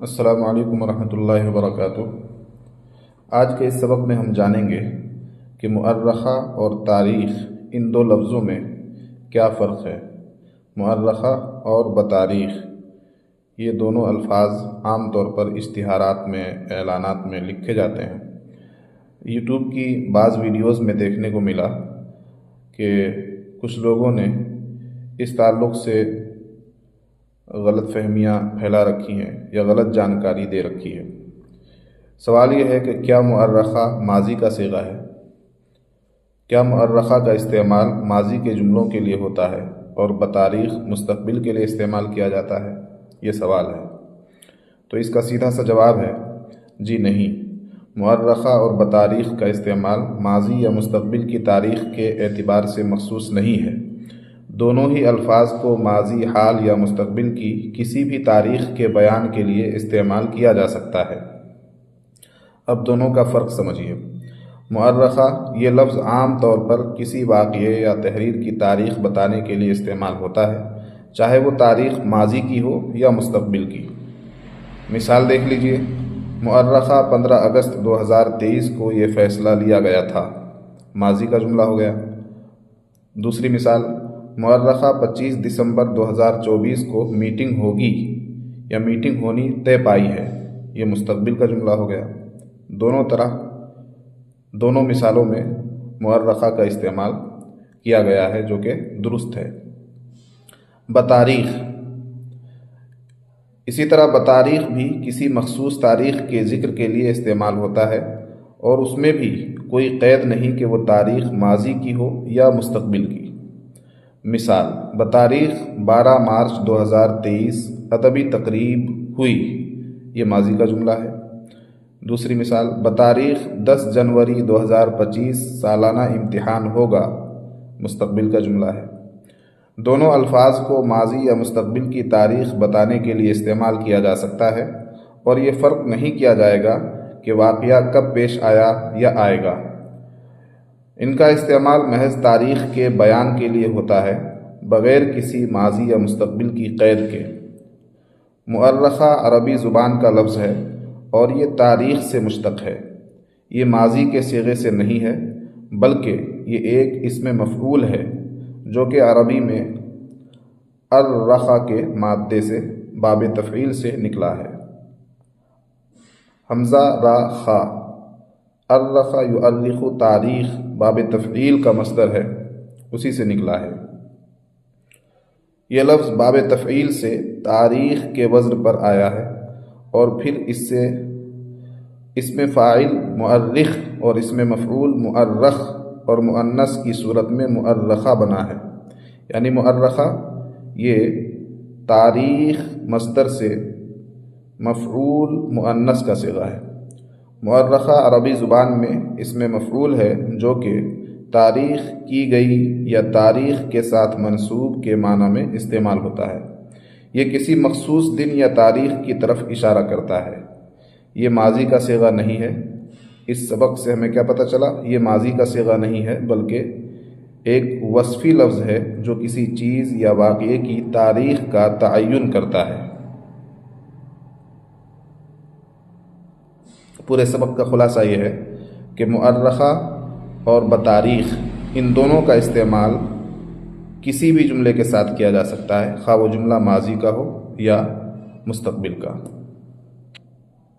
السلام علیکم ورحمۃ اللہ وبرکاتہ۔ آج کے اس سبق میں ہم جانیں گے کہ مؤرخہ اور تاریخ ان دو لفظوں میں کیا فرق ہے۔ مؤرخہ اور بتاریخ یہ دونوں الفاظ عام طور پر اشتہارات میں، اعلانات میں لکھے جاتے ہیں۔ یوٹیوب کی بعض ویڈیوز میں دیکھنے کو ملا کہ کچھ لوگوں نے اس تعلق سے غلط فہمیاں پھیلا رکھی ہیں یا غلط جانکاری دے رکھی ہے۔ سوال یہ ہے کہ کیا مؤرخہ ماضی کا صیغہ ہے؟ کیا مؤرخہ کا استعمال ماضی کے جملوں کے لیے ہوتا ہے اور بتاریخ مستقبل کے لیے استعمال کیا جاتا ہے؟ یہ سوال ہے۔ تو اس کا سیدھا سا جواب ہے جی نہیں۔ مؤرخہ اور بتاریخ کا استعمال ماضی یا مستقبل کی تاریخ کے اعتبار سے مخصوص نہیں ہے۔ دونوں ہی الفاظ کو ماضی، حال یا مستقبل کی کسی بھی تاریخ کے بیان کے لیے استعمال کیا جا سکتا ہے۔ اب دونوں کا فرق سمجھیے۔ مؤرخہ یہ لفظ عام طور پر کسی واقعے یا تحریر کی تاریخ بتانے کے لیے استعمال ہوتا ہے، چاہے وہ تاریخ ماضی کی ہو یا مستقبل کی۔ مثال دیکھ لیجئے۔ مؤرخہ 15 اگست 2023 کو یہ فیصلہ لیا گیا تھا، ماضی کا جملہ ہو گیا۔ دوسری مثال، مؤرخہ 25 دسمبر 2024 کو میٹنگ ہوگی یا میٹنگ ہونی طے پائی ہے، یہ مستقبل کا جملہ ہو گیا۔ دونوں مثالوں میں مؤرخہ کا استعمال کیا گیا ہے جو کہ درست ہے۔ بتاریخ، اسی طرح بتاریخ بھی کسی مخصوص تاریخ کے ذکر کے لیے استعمال ہوتا ہے اور اس میں بھی کوئی قید نہیں کہ وہ تاریخ ماضی کی ہو یا مستقبل کی۔ مثال، بتاریخ 12 مارچ 2023 ادبی تقریب ہوئی، یہ ماضی کا جملہ ہے۔ دوسری مثال، بتاریخ 10 جنوری 2025 سالانہ امتحان ہوگا، مستقبل کا جملہ ہے۔ دونوں الفاظ کو ماضی یا مستقبل کی تاریخ بتانے کے لیے استعمال کیا جا سکتا ہے اور یہ فرق نہیں کیا جائے گا کہ واقعہ کب پیش آیا یا آئے گا۔ ان کا استعمال محض تاریخ کے بیان کے لیے ہوتا ہے، بغیر کسی ماضی یا مستقبل کی قید کے۔ مؤرخہ عربی زبان کا لفظ ہے اور یہ تاریخ سے مشتق ہے۔ یہ ماضی کے صیغے سے نہیں ہے، بلکہ یہ ایک اسم مفعول ہے جو کہ عربی میں ارخا کے مادے سے، باب تفعیل سے نکلا ہے۔ حمزہ را خا، ارخ یؤرخ تاریخ باب تفعیل کا مصدر ہے، اسی سے نکلا ہے۔ یہ لفظ باب تفعیل سے تاریخ کے وزن پر آیا ہے اور پھر اس سے اسم فاعل مؤرخ اور اسم مفعول مؤرخ اور مؤنث کی صورت میں مؤرخہ بنا ہے۔ یعنی مؤرخہ یہ تاریخ مصدر سے مفعول مؤنث کا صیغہ ہے۔ مؤرخہ عربی زبان میں اسم مفعول ہے جو کہ تاریخ کی گئی یا تاریخ کے ساتھ منسوب کے معنی میں استعمال ہوتا ہے۔ یہ کسی مخصوص دن یا تاریخ کی طرف اشارہ کرتا ہے۔ یہ ماضی کا صیغہ نہیں ہے۔ اس سبق سے ہمیں کیا پتہ چلا؟ یہ ماضی کا صیغہ نہیں ہے، بلکہ ایک وصفی لفظ ہے جو کسی چیز یا واقعے کی تاریخ کا تعین کرتا ہے۔ پورے سبق کا خلاصہ یہ ہے کہ مؤرخہ اور بتاریخ ان دونوں کا استعمال کسی بھی جملے کے ساتھ کیا جا سکتا ہے، خواہ وہ جملہ ماضی کا ہو یا مستقبل کا۔